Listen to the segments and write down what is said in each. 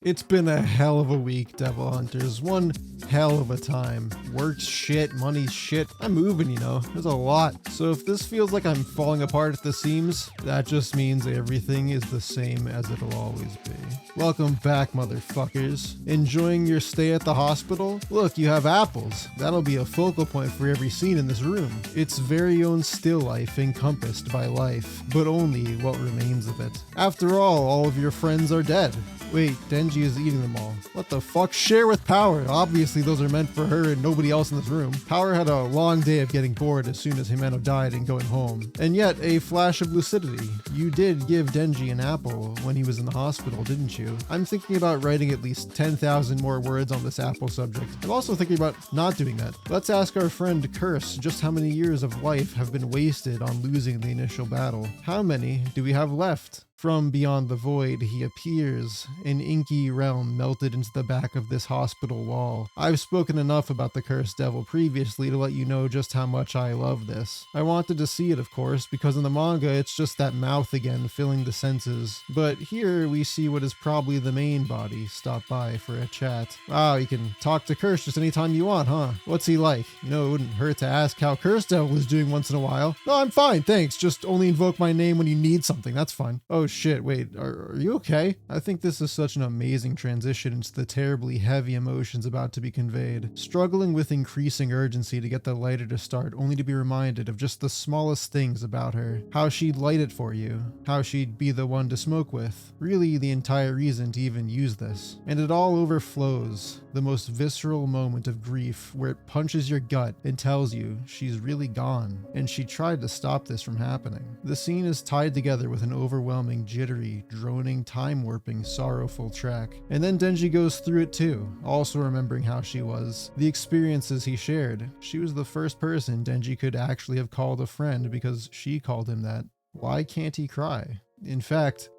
It's been a hell of a week, Devil Hunters. One hell of a time. Work's shit, money's shit. I'm moving, There's a lot. So if this feels like I'm falling apart at the seams, that just means everything is the same as it'll always be. Welcome back, motherfuckers. Enjoying your stay at the hospital? Look, you have apples. That'll be a focal point for every scene in this room. Its very own still life encompassed by life, but only what remains of it. After all of your friends are dead. Wait, Denji is eating them all. What the fuck? Share with Power. Obviously those are meant for her and nobody else in this room. Power had a long day of getting bored as soon as Himeno died and going home. And yet, a flash of lucidity. You did give Denji an apple when he was in the hospital, didn't you? I'm thinking about writing at least 10,000 more words on this apple subject. I'm also thinking about not doing that. Let's ask our friend Curse just how many years of life have been wasted on losing the initial battle. How many do we have left? From beyond the void, he appears, an inky realm melted into the back of this hospital wall. I've spoken enough about the Cursed Devil previously to let you know just how much I love this. I wanted to see it, of course, because in the manga it's just that mouth again, filling the senses. But here we see what is probably the main body stop by for a chat. Wow, you can talk to Curse just anytime you want, huh? What's he like? It wouldn't hurt to ask how Cursed Devil is doing once in a while. No, I'm fine, thanks. Just only invoke my name when you need something, that's fine. Oh shit, wait, are you okay? I think this is such an amazing transition into the terribly heavy emotions about to be conveyed. Struggling with increasing urgency to get the lighter to start, only to be reminded of just the smallest things about her. How she'd light it for you. How she'd be the one to smoke with. Really the entire reason to even use this. And it all overflows. The most visceral moment of grief where it punches your gut and tells you she's really gone. And she tried to stop this from happening. The scene is tied together with an overwhelming, jittery, droning, time-warping, sorrowful track. And then Denji goes through it too, also remembering how she was. The experiences he shared. She was the first person Denji could actually have called a friend because she called him that. Why can't he cry? In fact,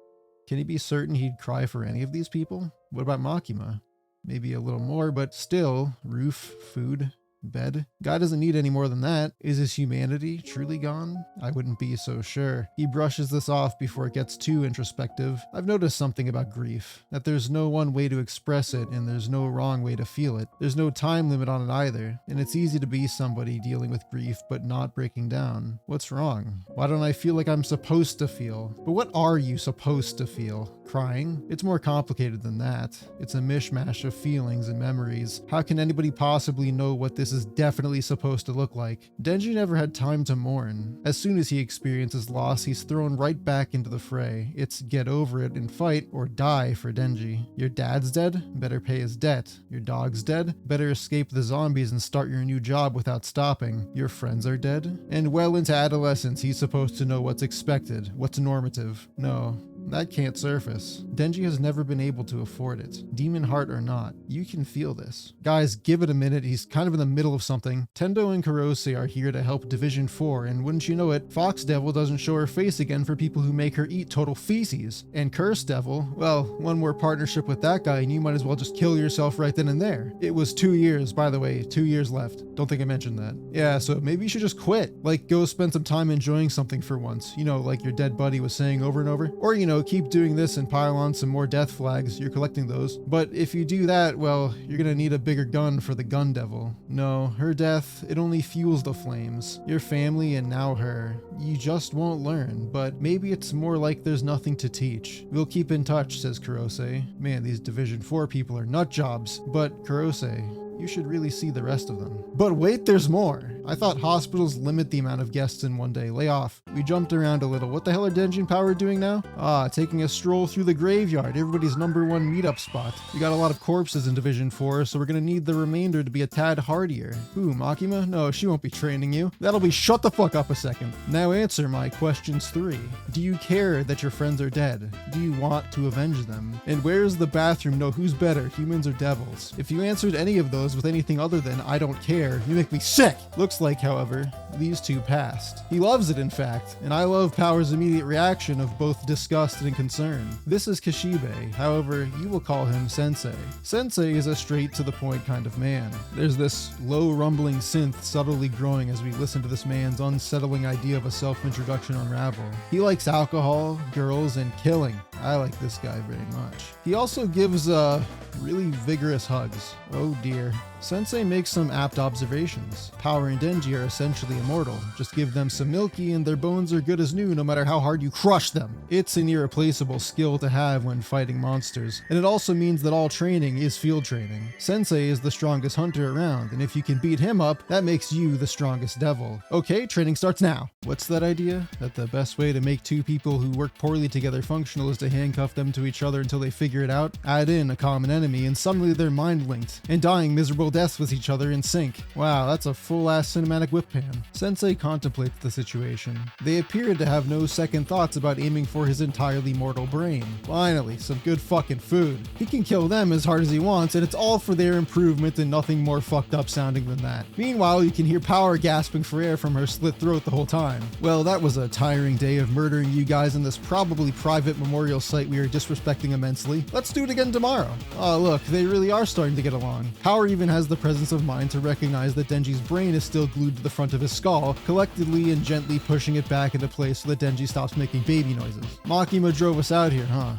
can he be certain he'd cry for any of these people? What about Makima? Maybe a little more, but still, roof, food, bed. Guy doesn't need any more than that. Is his humanity truly gone? I wouldn't be so sure. He brushes this off before it gets too introspective. I've noticed something about grief, that there's no one way to express it and there's no wrong way to feel it. There's no time limit on it either, and it's easy to be somebody dealing with grief but not breaking down. What's wrong? Why don't I feel like I'm supposed to feel? But what are you supposed to feel? Crying? It's more complicated than that. It's a mishmash of feelings and memories. How can anybody possibly know what this is definitely supposed to look like? Denji never had time to mourn. As soon as he experiences loss, he's thrown right back into the fray. It's get over it and fight or die for Denji. Your dad's dead? Better pay his debt. Your dog's dead? Better escape the zombies and start your new job without stopping. Your friends are dead? And well into adolescence, he's supposed to know what's expected, what's normative. No. That can't surface. Denji has never been able to afford it. Demon heart or not, you can feel this. Guys, give it a minute. He's kind of in the middle of something. Tendo and Kurose are here to help Division 4, and wouldn't you know it, Fox Devil doesn't show her face again for people who make her eat total feces. And Curse Devil, well, one more partnership with that guy and you might as well just kill yourself right then and there. It was 2 years, by the way, 2 years left. Don't think I mentioned that. Yeah, so maybe you should just quit. Like, go spend some time enjoying something for once. Like your dead buddy was saying over and over. Or, keep doing this and pile on some more death flags. You're collecting those. But if you do that, well, you're gonna need a bigger gun for the gun devil. No, her death, it only fuels the flames. Your family and now her. You just won't learn, but maybe it's more like there's nothing to teach. We'll keep in touch, says Kurose. Man, these Division 4 people are nut jobs. But Kurose, you should really see the rest of them. But wait, there's more. I thought hospitals limit the amount of guests in one day. Lay off. We jumped around a little. What the hell are Denji and Power doing now? Taking a stroll through the graveyard, everybody's #1 meetup spot. We got a lot of corpses in Division 4, so we're gonna need the remainder to be a tad hardier. Who, Makima? No, she won't be training you. That'll be shut the fuck up a second. Now answer my questions 3. Do you care that your friends are dead? Do you want to avenge them? And where's the bathroom? No, who's better, humans or devils? If you answered any of those, pause with anything other than "I don't care, you make me sick." Looks like, however, these two passed. He loves it, in fact, and I love Power's immediate reaction of both disgust and concern. This is Kishibe, however, you will call him Sensei. Sensei is a straight-to-the-point kind of man. There's this low rumbling synth subtly growing as we listen to this man's unsettling idea of a self-introduction unravel. He likes alcohol, girls, and killing. I like this guy very much. He also gives really vigorous hugs. Oh dear. Sensei makes some apt observations. Power and Denji are essentially immortal. Just give them some milky and their bones are good as new no matter how hard you crush them. It's an irreplaceable skill to have when fighting monsters, and it also means that all training is field training. Sensei is the strongest hunter around, and if you can beat him up, that makes you the strongest devil. Okay, training starts now. What's that idea? That the best way to make two people who work poorly together functional is to handcuff them to each other until they figure it out? Add in a common enemy and suddenly they're mind linked and dying miserable deaths with each other in sync. Wow, that's a full-ass cinematic whip pan. Sensei contemplates the situation. They appeared to have no second thoughts about aiming for his entirely mortal brain. Finally, some good fucking food. He can kill them as hard as he wants, and it's all for their improvement and nothing more fucked up sounding than that. Meanwhile, you can hear Power gasping for air from her slit throat the whole time. Well, that was a tiring day of murdering you guys in this probably private memorial site we are disrespecting immensely. Let's do it again tomorrow. Oh look, they really are starting to get along. Power even has the presence of mind to recognize that Denji's brain is still glued to the front of his skull, collectively and gently pushing it back into place so that Denji stops making baby noises. Makima drove us out here, huh?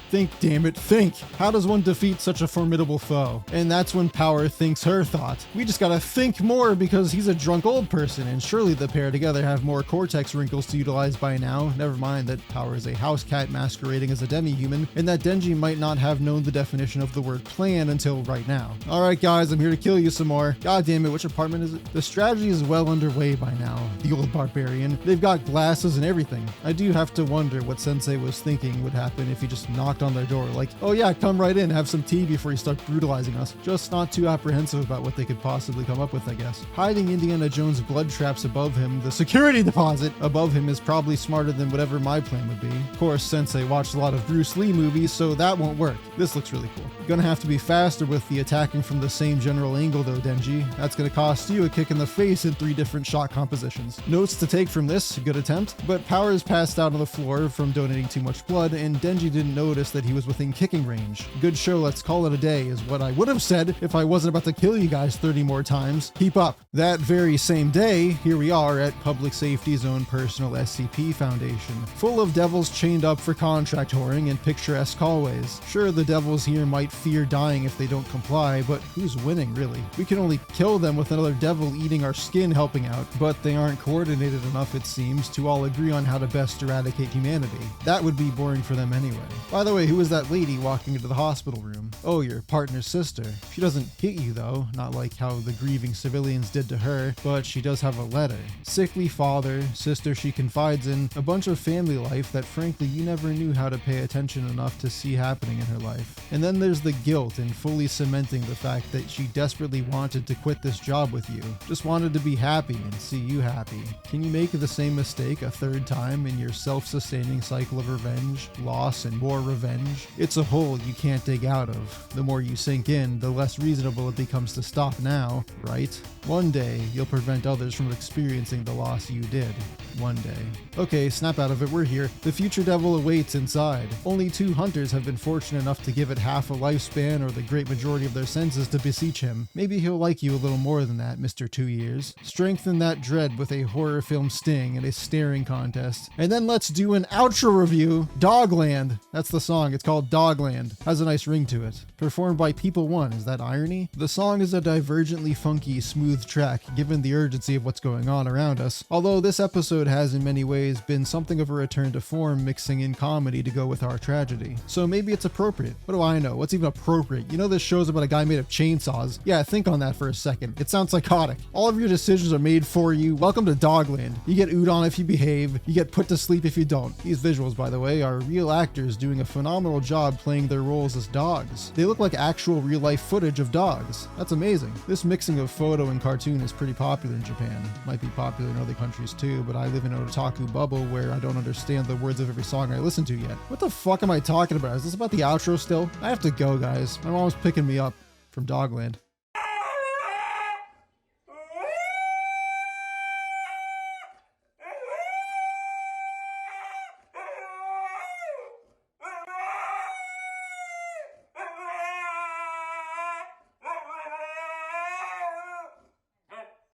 Think, damn it, think! How does one defeat such a formidable foe? And that's when Power thinks her thought. We just gotta think more because he's a drunk old person, and surely the pair together have more cortex wrinkles to utilize by now. Never mind that Power is a house cat masquerading as a demi-human, and that Denji might not have known the definition of the word plan until right now. Alright guys, I'm here to kill you some more. God damn it, which apartment is it? The strategy is well underway by now. The old barbarian. They've got glasses and everything. I do have to wonder what Sensei was thinking would happen if he just knocked on their door like, oh yeah, come right in, have some tea before you start brutalizing us. Just not too apprehensive about what they could possibly come up with, I guess. Hiding Indiana Jones blood traps above him, the security deposit above him, is probably smarter than whatever my plan would be. Of course, Sensei watched a lot of Bruce Lee movies, so that won't work. This looks really cool. Gonna have to be faster with the attacking from the same general angle though, Denji. That's gonna cost you a kick in the face in 3 different shot compositions. Notes to take from this, good attempt, but Power is passed out on the floor from donating too much blood, and Denji didn't notice that he was within kicking range. Good show, let's call it a day, is what I would have said if I wasn't about to kill you guys 30 more times. Keep up. That very same day, here we are at Public Safety's own personal SCP Foundation, full of devils chained up for contract whoring and picturesque hallways. Sure, the devils here might fear dying if they don't comply, but who's winning, really? We can only kill them with another devil eating our skin helping out, but they aren't coordinated enough, it seems, to all agree on how to best eradicate humanity. That would be boring for them anyway. By the way, who was that lady walking into the hospital room? Oh, your partner's sister. She doesn't hit you though, not like how the grieving civilians did to her, but she does have a letter. Sickly father, sister she confides in, a bunch of family life that frankly you never knew how to pay attention enough to see happening in her life. And then there's the guilt in fully cementing the fact that she desperately wanted to quit this job with you. Just wanted to be happy and see you happy. Can you make the same mistake a third time in your self-sustaining cycle of revenge, loss, and more revenge? It's a hole you can't dig out of. The more you sink in, the less reasonable it becomes to stop now, right? One day, you'll prevent others from experiencing the loss you did. One day. Okay, snap out of it, we're here. The future devil awaits inside. Only 2 hunters have been fortunate enough to give it half a lifespan or the great majority of their senses to beseech him. Maybe he'll like you a little more than that, Mr. 2 Years. Strengthen that dread with a horror film sting and a staring contest. And then let's do an outro review. Dogland. That's the song. It's called Dogland. Has a nice ring to it. Performed by People One. Is that irony? The song is a divergently funky, smooth track, given the urgency of what's going on around us. Although this episode has in many ways been something of a return to form, mixing in comedy to go with our tragedy. So maybe it's appropriate. What do I know? What's even appropriate? You know this show's about a guy made of chainsaws. Yeah, think on that for a second. It sounds psychotic. All of your decisions are made for you. Welcome to Dogland. You get udon if you behave. You get put to sleep if you don't. These visuals, by the way, are real actors doing a phenomenal job playing their roles as dogs. They look like actual real-life footage of dogs. That's amazing. This mixing of photo and cartoon is pretty popular in Japan. Might be popular in other countries too, but I live in an otaku bubble where I don't understand the words of every song I listen to yet. What the fuck am I talking about? Is this about the outro still? I have to go, guys. My mom's picking me up from Dogland.